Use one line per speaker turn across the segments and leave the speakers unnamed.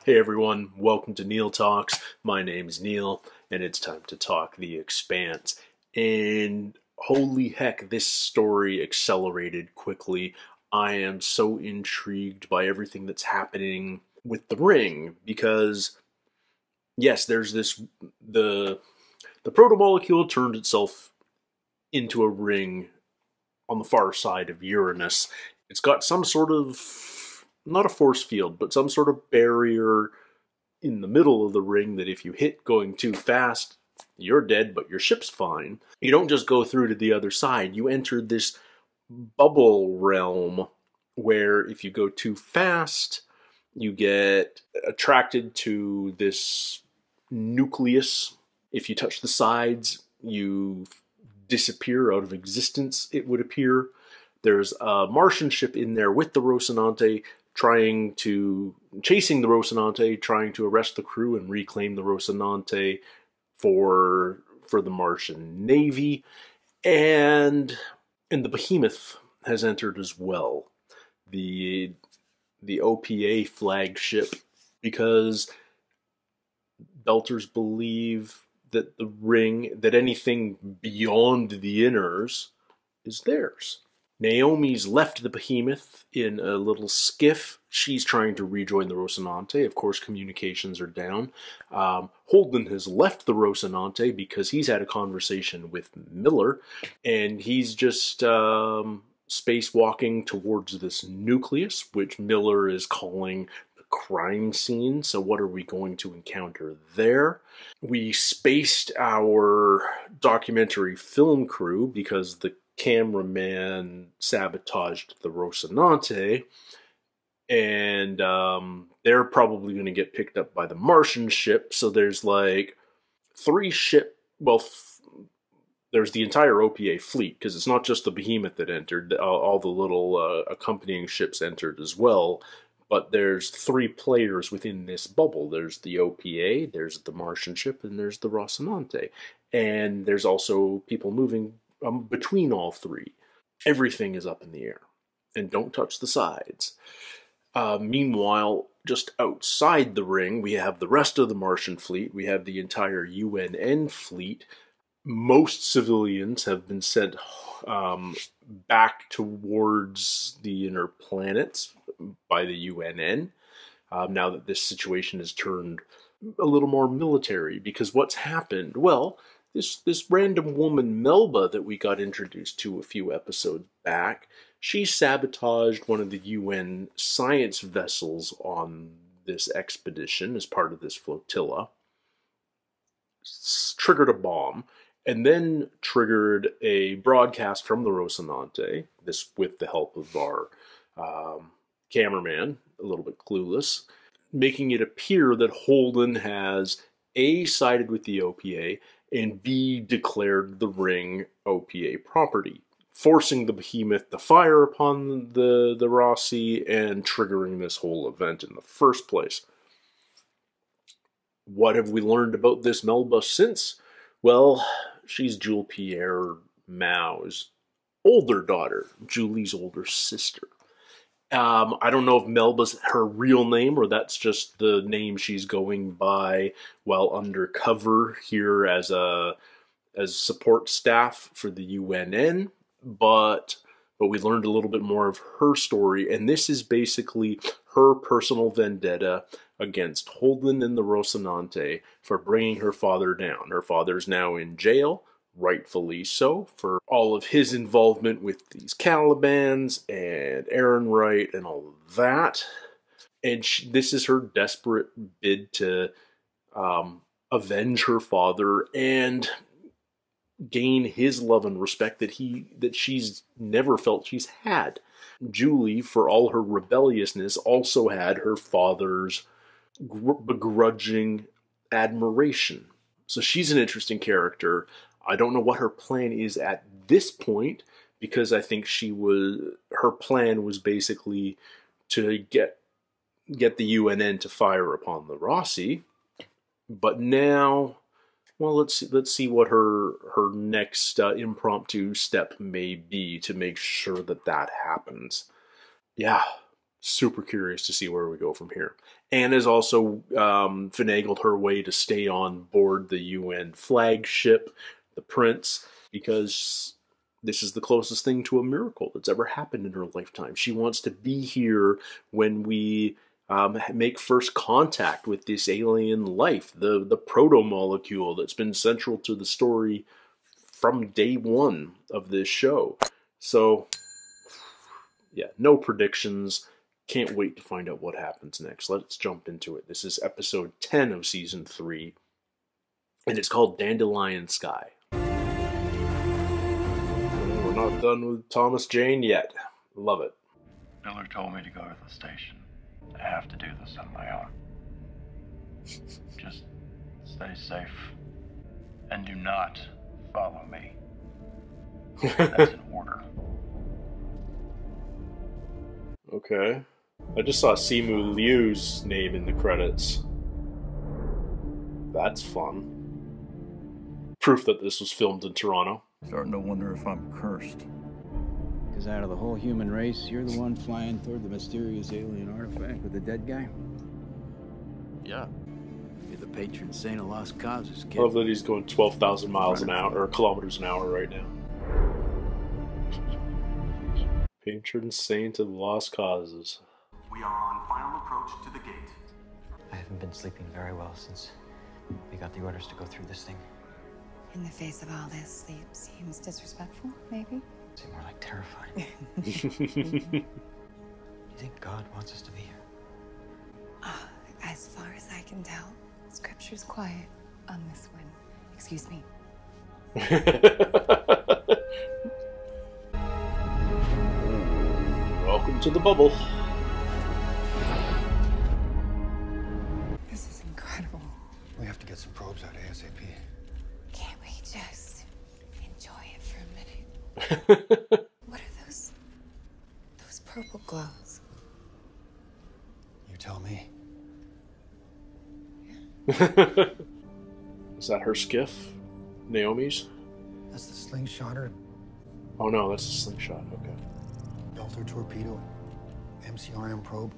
Hey everyone, welcome to Neil Talks. My name is Neil, and it's time to talk The Expanse. And holy heck, this story accelerated quickly. I am so intrigued by everything that's happening with the ring, because yes, there's the protomolecule turned itself into a ring on the far side of Uranus. It's got some sort of, not a force field, but some sort of barrier in the middle of the ring that if you hit going too fast, you're dead, but your ship's fine. You don't just go through to the other side. You enter this bubble realm where if you go too fast, you get attracted to this nucleus. If you touch the sides, you disappear out of existence, it would appear. There's a Martian ship in there with the Rocinante chasing the Rocinante, trying to arrest the crew and reclaim the Rocinante for the Martian Navy. And the Behemoth has entered as well. The OPA flagship, because Belters believe that the ring, that anything beyond the inners is theirs. Naomi's left the Behemoth in a little skiff. She's trying to rejoin the Rocinante. Of course, communications are down. Holden has left the Rocinante because he's had a conversation with Miller, and he's just spacewalking towards this nucleus, which Miller is calling the crime scene. So what are we going to encounter there? We spaced our documentary film crew because the cameraman sabotaged the Rocinante, and they're probably going to get picked up by the Martian ship. So there's like there's the entire OPA fleet, because it's not just the Behemoth that entered, all the little accompanying ships entered as well. But there's 3 players within this bubble. There's the OPA, there's the Martian ship, and there's the Rocinante. And there's also people moving between all 3. Everything is up in the air. And don't touch the sides. Meanwhile, just outside the ring, we have the rest of the Martian fleet. We have the entire UNN fleet. Most civilians have been sent back towards the inner planets by the UNN, now that this situation has turned a little more military. Because what's happened? Well, this random woman, Melba, that we got introduced to a few episodes back, she sabotaged one of the UN science vessels on this expedition as part of this flotilla, triggered a bomb, and then triggered a broadcast from the Rocinante, this with the help of our cameraman, a little bit clueless, making it appear that Holden has A, sided with the OPA, and B, declared the ring OPA property, forcing the Behemoth to fire upon the Rossi and triggering this whole event in the first place. What have we learned about this Melba since? Well, she's Jules Pierre Mao's older daughter, Julie's older sister. I don't know if Melba's her real name or that's just the name she's going by while undercover here as support staff for the UNN, but we learned a little bit more of her story, and this is basically her personal vendetta against Holden and the Rocinante for bringing her father down. Her father's now in jail, rightfully so, for all of his involvement with these Calibans and Aaron Wright and all of that. And this is her desperate bid to avenge her father and gain his love and respect that she's never felt she's had. Julie, for all her rebelliousness, also had her father's begrudging admiration. So she's an interesting character. I don't know what her plan is at this point, because I think her plan was basically to get the UNN to fire upon the Rossi. But now, well, let's see what her next impromptu step may be to make sure that happens. Yeah, Super curious to see where we go from here. Anne has also finagled her way to stay on board the UN flagship, the Prince, because this is the closest thing to a miracle that's ever happened in her lifetime. She wants to be here when we make first contact with this alien life, the proto-molecule that's been central to the story from day one of this show. So, yeah, no predictions. Can't wait to find out what happens next. Let's jump into it. This is episode 10 of season 3, and it's called Dandelion Sky. We're not done with Thomas Jane yet. Love it.
Miller told me to go to the station. I have to do this on my own. Just stay safe. And do not follow me. That's an order.
Okay. I just saw Simu Liu's name in the credits. That's fun. Proof that this was filmed in Toronto.
Starting to wonder if I'm cursed.
Because out of the whole human race, you're the one flying toward the mysterious alien artifact with the dead guy?
Yeah.
You're the patron saint of lost causes, kid.
I love that he's going 12,000 miles an hour, or kilometers an hour right now. Patron saint of lost causes.
We are on final approach to the gate.
I haven't been sleeping very well since we got the orders to go through this thing.
In the face of all this, sleep seems disrespectful, maybe?
Seems more like terrifying. You think God wants us to be here?
As far as I can tell, Scripture's quiet on this one. Excuse me.
Welcome to the bubble.
This is incredible.
We have to get some probes out ASAP.
Can't we just enjoy it for a minute? What are those purple glows?
You tell me.
Is that her skiff? Naomi's?
That's the slingshotter,
Oh no, that's a slingshot. Okay.
Belter torpedo, MCRM probe,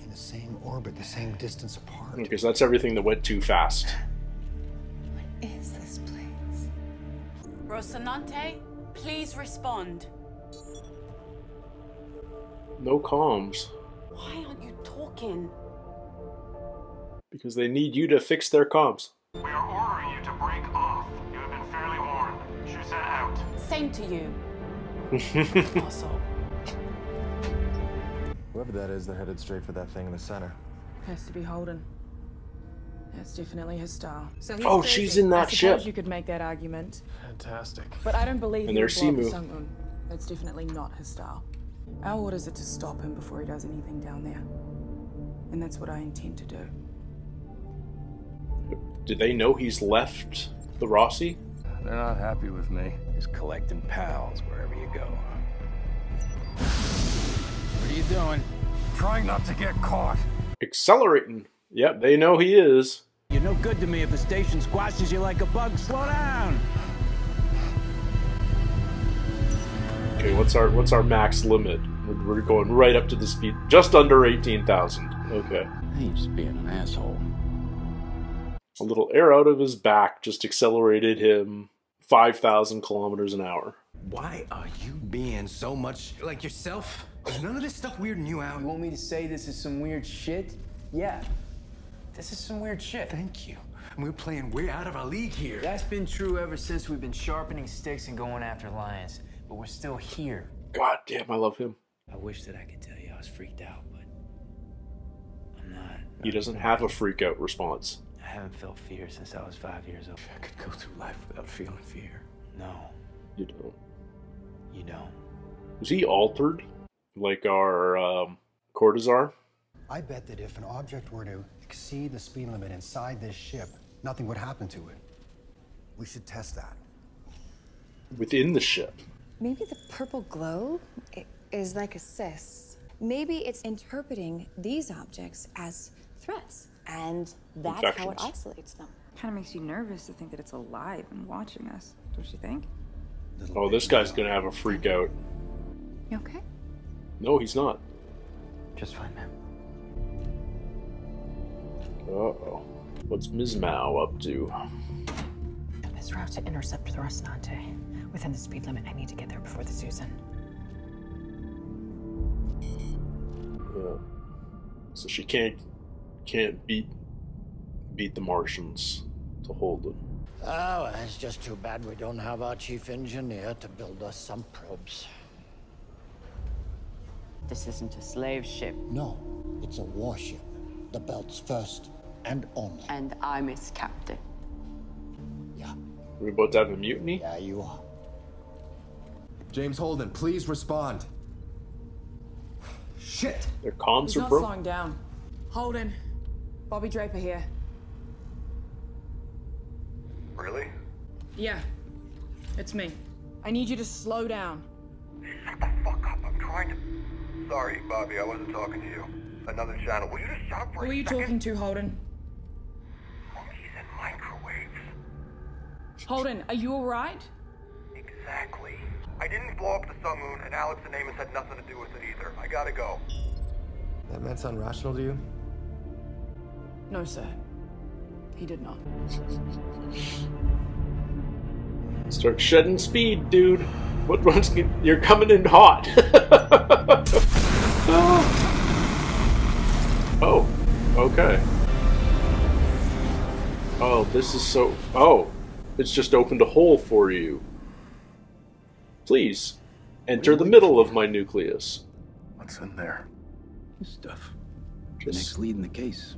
in the same orbit, the same distance apart.
Okay, so that's everything that went too fast.
What is this place?
Rocinante, please respond.
No comms.
Why aren't you talking?
Because they need you to fix their comms.
We are ordering you to break off. You have been fairly warned. Shuzhen out.
Same to you. Asshole.
Whoever that is, they're headed straight for that thing in the center.
Has to be Holden. That's definitely his style. So he's
Oh,
crazy.
she's in that
I
ship.
suppose you could make that argument.
Fantastic.
But I don't believe
And
he would
there's
blow up the
Simu.
Sun Moon. That's definitely not his style. Our orders are to stop him before he does anything down there. And that's what I intend to do.
Do they know he's left the Rossi?
They're not happy with me.
Just collecting pals wherever you go. What are you doing?
Trying not to get caught.
Accelerating. Yep, they know he is.
You're no good to me if the station squashes you like a bug. Slow down!
Okay, what's our max limit? We're going right up to the speed, just under 18,000. Okay.
He's just being an asshole.
A little air out of his back just accelerated him 5,000 kilometers an hour.
Why are you being so much like yourself? Is none of this stuff weirding you out?
You want me to say this is some weird shit? Yeah. This is some weird shit.
Thank you. And we're playing way out of our league here.
That's been true ever since we've been sharpening sticks and going after lions. But we're still here.
God damn, I love him.
I wish that I could tell you I was freaked out, but I'm not.
He doesn't have a freak out response.
I haven't felt fear since I was 5 years old.
I could go through life without feeling fear.
No,
You don't.
you don't.
Was he altered? Like our Cortazar?
I bet that if an object were to exceed the speed limit inside this ship, nothing would happen to it. We should test that.
Within the ship.
Maybe the purple glow is like a cyst. Maybe it's interpreting these objects as threats, and that's how it
Infections.
isolates them.
Kind of makes you nervous to think that it's alive and watching us, don't you think?
Oh, this guy's gonna have a freak out.
You okay?
No, he's not.
Just fine, ma'am.
Uh-oh. What's Ms. Mao up to?
This route to intercept the Rocinante. Within the speed limit, I need to get there before the Susan.
Yeah. So she can't beat the Martians to hold it.
Oh, it's just too bad we don't have our chief engineer to build us some probes.
This isn't a slave ship.
No, it's a warship. The Belt's first and only.
And I'm its captain.
Yeah.
We're about to have a mutiny?
Yeah, you are.
James Holden, please respond. Shit!
Their comms
He's
are
not
broke.
slowing down. Holden. Bobby Draper here.
Really?
Yeah. It's me. I need you to slow down.
Shut the fuck up. I'm trying to... Sorry, Bobby, I wasn't talking to you. Another channel. Will you just shut up for
Who
a
are you
second?
talking to, Holden?
Monkeys and microwaves.
Holden, are you alright?
Exactly. I didn't blow up the sun moon, and Alex and Amos had nothing to do with it either. I gotta go.
That man sound rational to you?
No, sir. He did not.
Start shedding speed, dude. You're coming in hot. Oh, okay. Oh, this is so... Oh, it's just opened a hole for you. Please, enter the middle of my nucleus.
What's in there?
This stuff. The next lead in the case.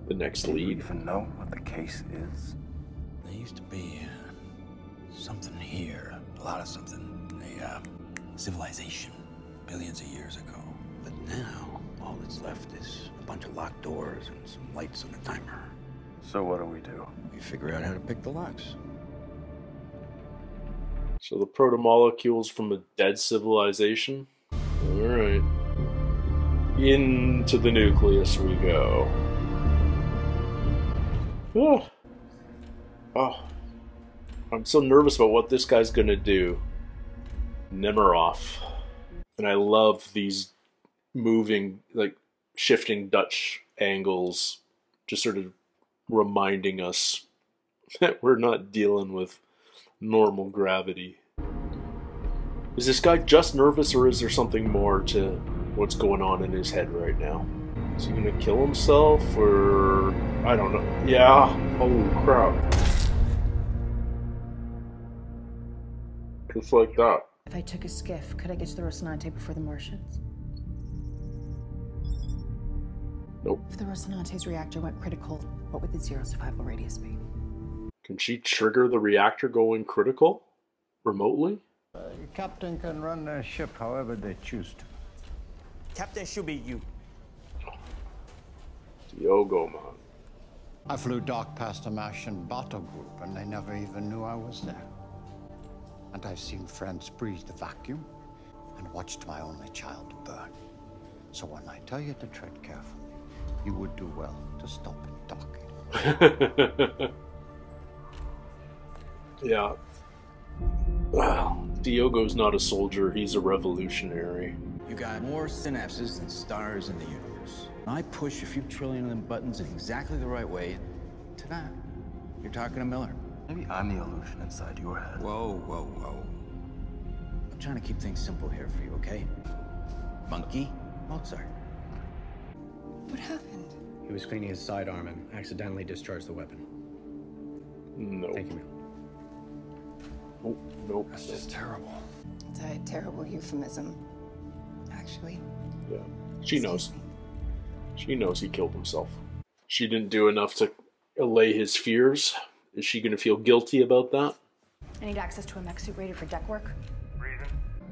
The next
Do you
lead?
even know what the case is?
There used to be something here. A lot of something. A civilization. Billions of years ago. But now, all that's left is a bunch of locked doors and some lights on a timer.
So what do?
We figure out how to pick the locks.
So the proto-molecules from a dead civilization? Alright. Into the nucleus we go. Oh. Oh. I'm so nervous about what this guy's gonna do. Nemiroff. And I love these moving, like, shifting Dutch angles, just sort of reminding us that we're not dealing with normal gravity. Is this guy just nervous, or is there something more to what's going on in his head right now? Is he gonna kill himself, or... I don't know. Yeah, holy crap. Just like that.
If I took a skiff, could I get to the Rocinante before the Martians?
Nope.
If the Rocinante's reactor went critical, what would the zero survival radius be?
Can she trigger the reactor going critical? Remotely?
Captain can run their ship however they choose to.
Captain should be you.
Diogo, man.
I flew dark past a Martian battle group and they never even knew I was there. And I've seen friends breathe the vacuum and watched my only child burn. So when I tell you to tread carefully, you would do well to stop talking.
Yeah. Well, Diogo's not a soldier, he's a revolutionary.
You got more synapses than stars in the universe. I push a few trillion of them buttons in exactly the right way. Ta-da. You're talking to Miller.
Maybe I'm the illusion inside your head.
Whoa, whoa, whoa. I'm trying to keep things simple here for you, okay? Monkey, Mozart.
What happened?
He was cleaning his sidearm and accidentally discharged the weapon.
No.
Thank you, man.
Oh, nope.
That's just terrible.
It's a terrible euphemism, actually.
Yeah. She knows. She knows he killed himself. She didn't do enough to allay his fears. Is she going to feel guilty about that?
I need access to a mech suit rated for deck work.
Reason?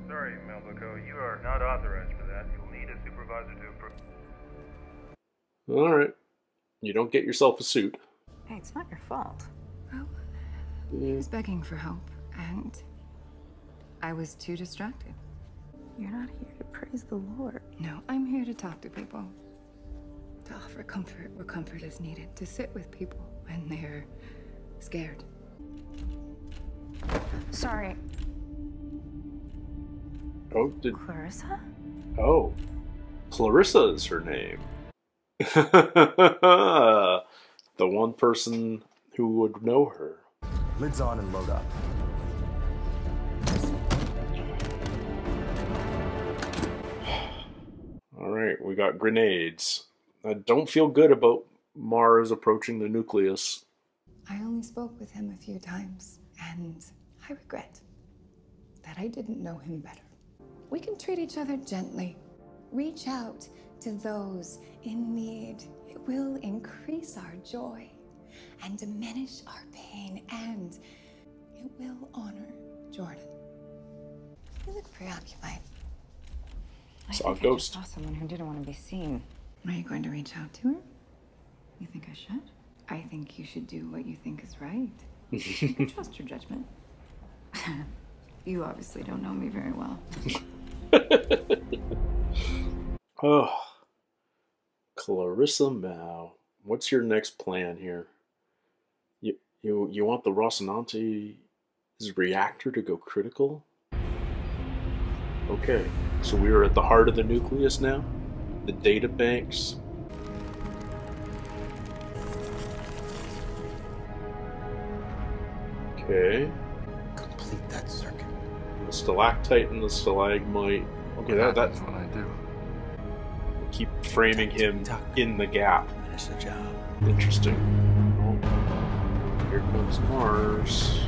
Sorry, Melbako, you are not authorized for that. You'll need a supervisor to approve.
Alright. You don't get yourself a suit.
Hey, it's not your fault.
Well, he was begging for help, and I was too distracted.
You're not here to praise the Lord.
No, I'm here to talk to people. To offer comfort where comfort is needed. To sit with people when they're scared.
Sorry.
Oh, did...
Clarissa?
Oh. Clarissa is her name. The one person who would know her.
Lids on and load up.
Alright, we got grenades. I don't feel good about Mars approaching the nucleus.
I only spoke with him a few times, and I regret that I didn't know him better. We can treat each other gently. Reach out to those in need. It will increase our joy and diminish our pain, and it will honor Jordan. You look preoccupied.
Saw a ghost.
I saw someone who didn't want to be seen.
Are you going to reach out to her? You think I should? I think you should do what you think is right. You can trust your judgment. You obviously don't know me very well.
Oh, Clarissa Mao, what's your next plan here? You want the Rocinante's reactor to go critical? Okay, so we are at the heart of the nucleus now. The data banks. Okay.
Complete that circuit.
The stalactite and the stalagmite. Okay, that's
what I do.
Keep framing him in the gap.
Finish the job.
Interesting. Oh, here comes Mars.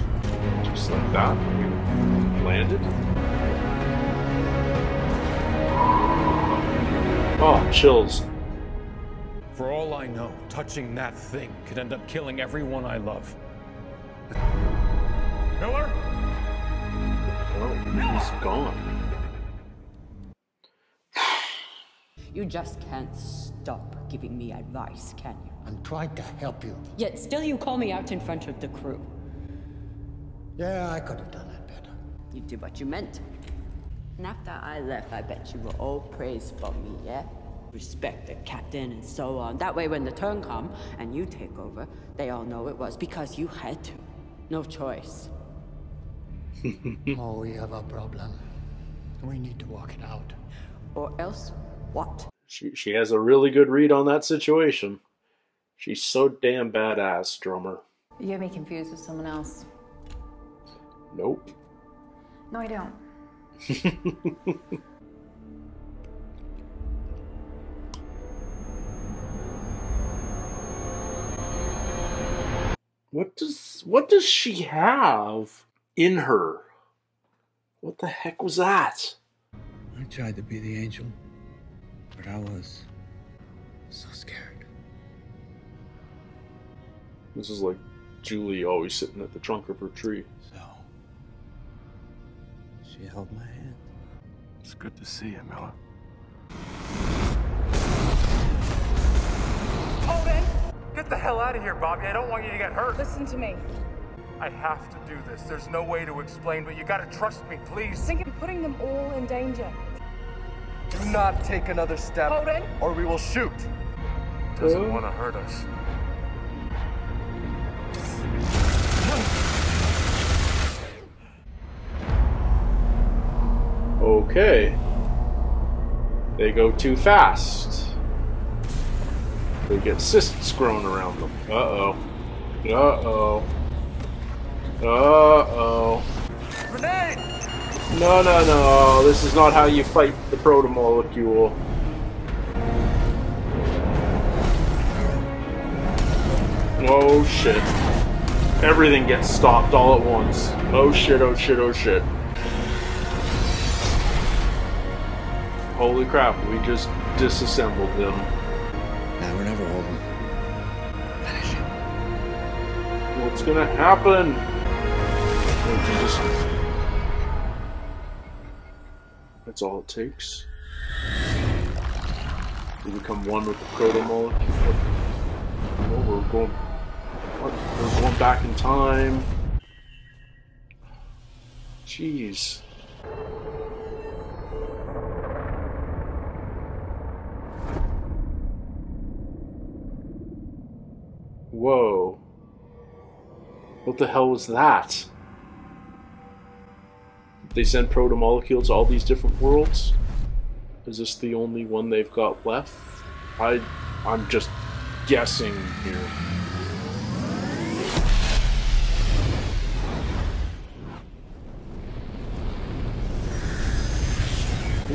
Just like that. We landed. Oh, chills.
For all I know, touching that thing could end up killing everyone I love. Miller?
Oh, he's gone.
You just can't stop giving me advice, can you?
I'm trying to help you.
Yet still you call me out in front of the crew.
Yeah, I could have done that better.
You did what you meant. And after I left, I bet you were all praised for me, yeah? Respect the captain and so on. That way when the turn comes and you take over, they all know it was because you had to. No choice.
Oh, we have a problem. We need to work it out.
Or else what?
She has a really good read on that situation. She's so damn badass, drummer.
You have me confused with someone else.
Nope.
No, I don't.
What does she have in her? What the heck was that?
I tried to be the angel, but I was so scared.
This is like Julie always sitting at the trunk of her tree.
So, she held my hand.
It's good to see you, Miller.
Hold in! Get the hell out of here, Bobby. I don't want you to get hurt.
Listen to me.
I have to do this. There's no way to explain, but you gotta trust me, please.
Think of putting them all in danger.
Do not take another step,
Holden?
or we will shoot.
Doesn't want to hurt us.
Okay. They go too fast. They get cysts growing around them. Uh-oh. Uh-oh. Uh-oh.
Grenade!
No, no, no. This is not how you fight the protomolecule. Oh, shit. Everything gets stopped all at once. Oh, shit, oh, shit, oh, shit. Holy crap, we just disassembled them.
Now or never, Holden. Finish it.
What's gonna happen? Oh, Jesus. That's all it takes. We become one with the protomolecule. Oh, we're going... What? We're going back in time. Jeez. Whoa. What the hell was that? They send protomolecules to all these different worlds? Is this the only one they've got left? I'm just guessing here.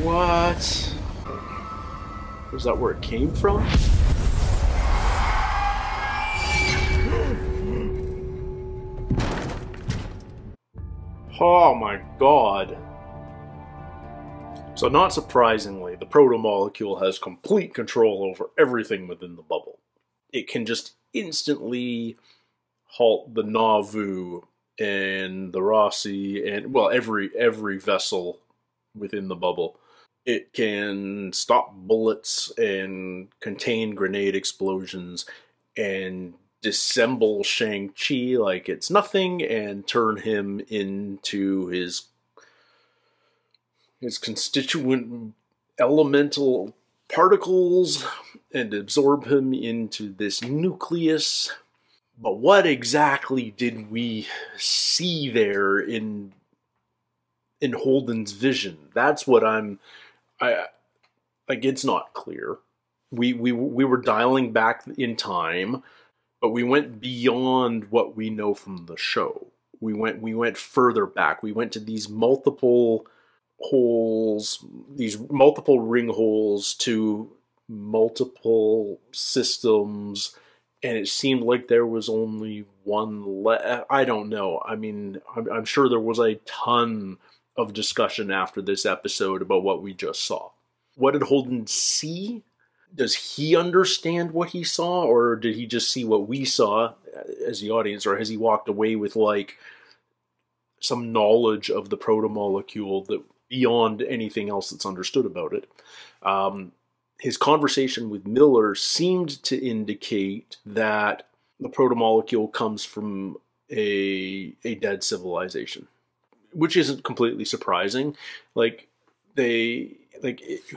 What? Was that where it came from? Oh my god. So not surprisingly, the proto-molecule has complete control over everything within the bubble. It can just instantly halt the Nauvoo and the Rossi and, well, every vessel within the bubble. It can stop bullets and contain grenade explosions and disassemble Shang-Chi like it's nothing and turn him into his constituent elemental particles and absorb him into this nucleus. But what exactly did we see there in Holden's vision? That's what it's not clear. We were dialing back in time, but we went beyond what we know from the show. We went further back. We went to these multiple holes, these multiple ring holes to multiple systems, and it seemed like there was only one left. I don't know. I mean, I'm sure there was a ton of discussion after this episode about what we just saw. What did Holden see? Does he understand what he saw, or did he just see what we saw as the audience, or has he walked away with like some knowledge of the proto-molecule that beyond anything else that's understood about it? His conversation with Miller seemed to indicate that the proto-molecule comes from a dead civilization, which isn't completely surprising. Who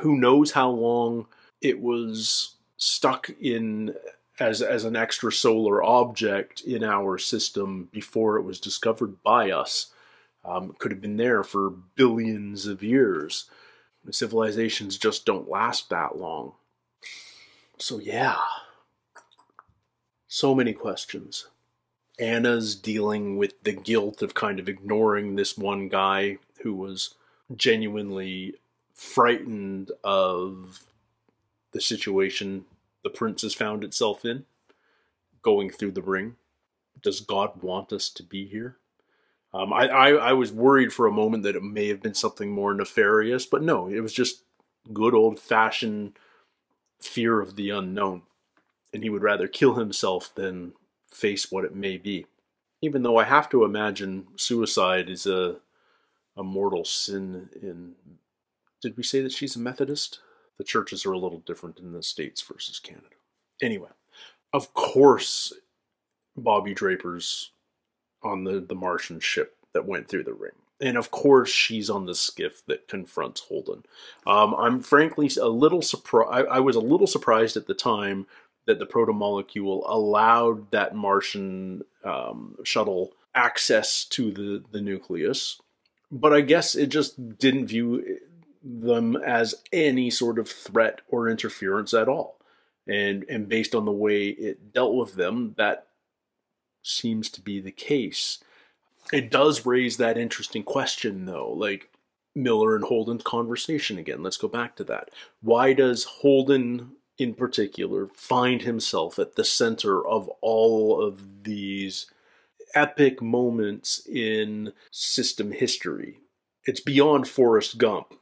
knows how long it was stuck in as an extrasolar object in our system before it was discovered by us. Could have been there for billions of years. The civilizations just don't last that long. So yeah. So many questions. Anna's dealing with the guilt of kind of ignoring this one guy who was genuinely frightened of the situation the princess found itself in, going through the ring. Does God want us to be here? I was worried for a moment that it may have been something more nefarious, but no, it was just good old-fashioned fear of the unknown. And he would rather kill himself than face what it may be. Even though I have to imagine suicide is a mortal sin in... Did we say that she's a Methodist? The churches are a little different in the States versus Canada. Anyway, of course Bobby Draper's on the Martian ship that went through the ring. And of course she's on the skiff that confronts Holden. I'm frankly a little surprised. I was a little surprised at the time that the proto-molecule allowed that Martian shuttle access to the nucleus. But I guess it just didn't view them as any sort of threat or interference at all. And based on the way it dealt with them, that seems to be the case. It does raise that interesting question, though, like Miller and Holden's conversation again. Let's go back to that. Why does Holden, in particular, find himself at the center of all of these epic moments in system history? It's beyond Forrest Gump,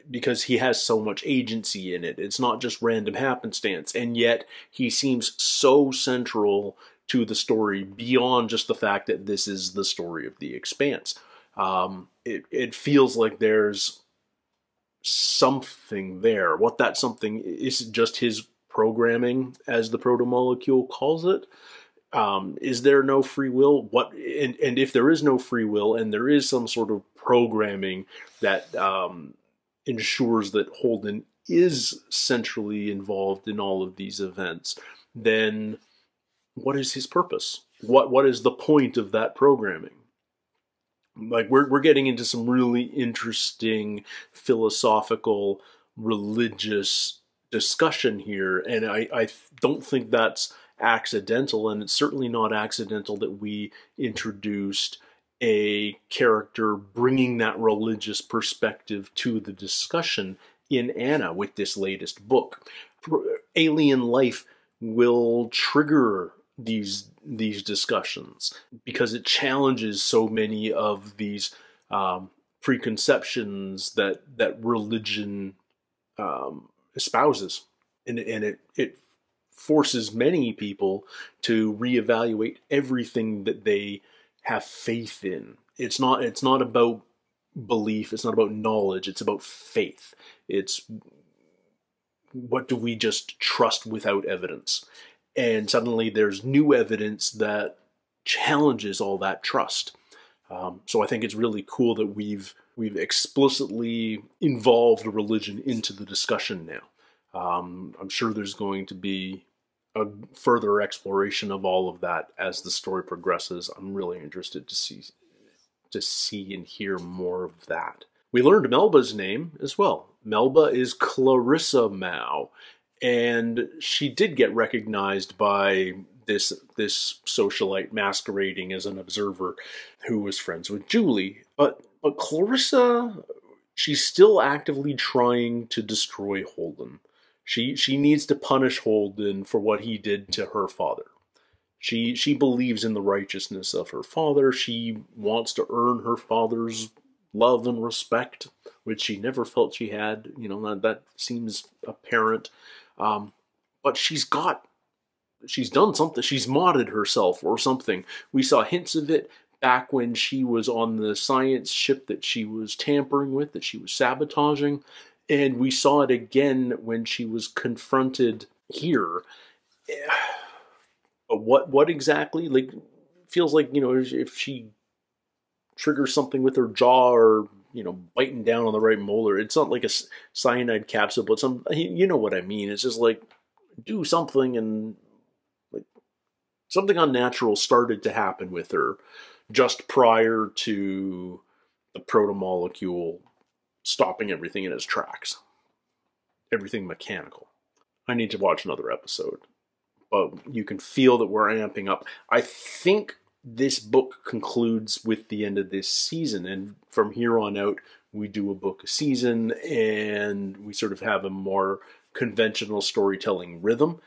because he has so much agency in it. It's not just random happenstance, and yet he seems so central to the story beyond just the fact that this is the story of The Expanse. It feels like there's something there. What that something is, just his programming, as the proto-molecule calls it. Is there no free will? And if there is no free will, and there is some sort of programming that ensures that Holden is centrally involved in all of these events, then what is his purpose? What is the point of that programming? Like, we're getting into some really interesting philosophical religious discussion here, and I don't think that's accidental, and it's certainly not accidental that we introduced a character bringing that religious perspective to the discussion in Anna with this latest book. Alien life will trigger these discussions because it challenges so many of these preconceptions that religion espouses, and it forces many people to reevaluate everything that they have faith in. It's not about belief, it's not about knowledge, it's about faith. It's what do we just trust without evidence? And suddenly there's new evidence that challenges all that trust. So I think it's really cool that we've explicitly involved religion into the discussion now. I'm sure there's going to be a further exploration of all of that as the story progresses. I'm really interested to see and hear more of that. We learned Melba's name as well. Melba is Clarissa Mao, and she did get recognized by this socialite masquerading as an observer who was friends with Julie. But Clarissa, she's still actively trying to destroy Holden. She needs to punish Holden for what he did to her father. She believes in the righteousness of her father. She wants to earn her father's love and respect, which she never felt she had. You know, that seems apparent. But she's done something. She's modded herself or something. We saw hints of it back when she was on the science ship that she was tampering with, that she was sabotaging. And we saw it again when she was confronted here. But what exactly? Like, feels like, you know, if she triggers something with her jaw or, you know, biting down on the right molar, it's not like a cyanide capsule, but you know what I mean. It's just like, do something, and like something unnatural started to happen with her just prior to the protomolecule stopping everything in its tracks. Everything mechanical. I need to watch another episode. But you can feel that we're amping up. I think this book concludes with the end of this season, and from here on out, we do a book a season, and we sort of have a more conventional storytelling rhythm.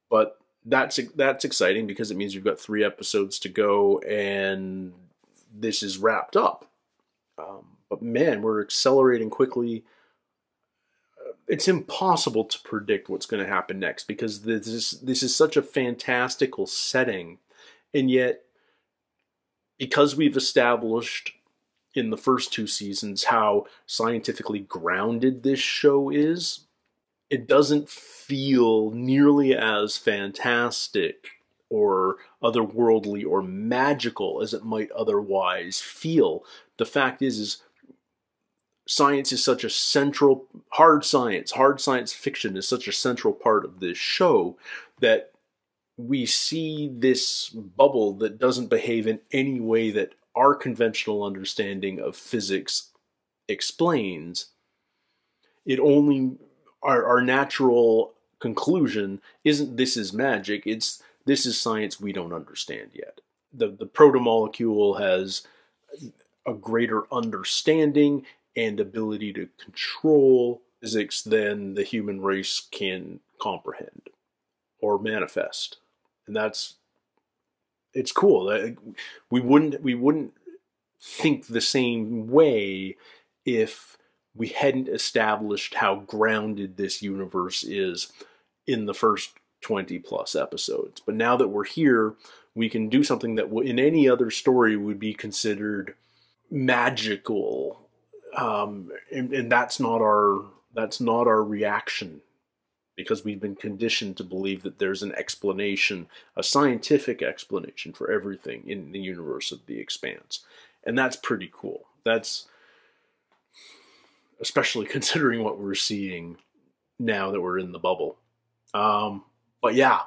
But that's exciting because it means we've got 3 episodes to go, and this is wrapped up. But man, we're accelerating quickly. It's impossible to predict what's going to happen next because this is such a fantastical setting, and yet because we've established in the first 2 seasons how scientifically grounded this show is, it doesn't feel nearly as fantastic or otherworldly or magical as it might otherwise feel. The fact is science is such a central, hard science fiction is such a central part of this show that we see this bubble that doesn't behave in any way that our conventional understanding of physics explains. It only, our natural conclusion isn't this is magic, it's this is science we don't understand yet. The protomolecule has a greater understanding and ability to control physics than the human race can comprehend or manifest. And it's cool. We wouldn't think the same way if we hadn't established how grounded this universe is in the first 20 plus episodes. But now that we're here, we can do something that in any other story would be considered magical. And that's not our reaction, because we've been conditioned to believe that there's an explanation, a scientific explanation for everything in the universe of The Expanse. And that's pretty cool. That's especially considering what we're seeing now that we're in the bubble. But yeah,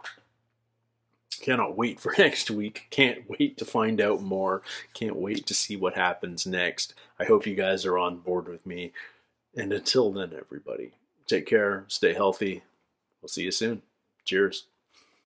cannot wait for next week. Can't wait to find out more. Can't wait to see what happens next. I hope you guys are on board with me. And until then, everybody, Take care. Stay healthy. We'll see you soon. Cheers.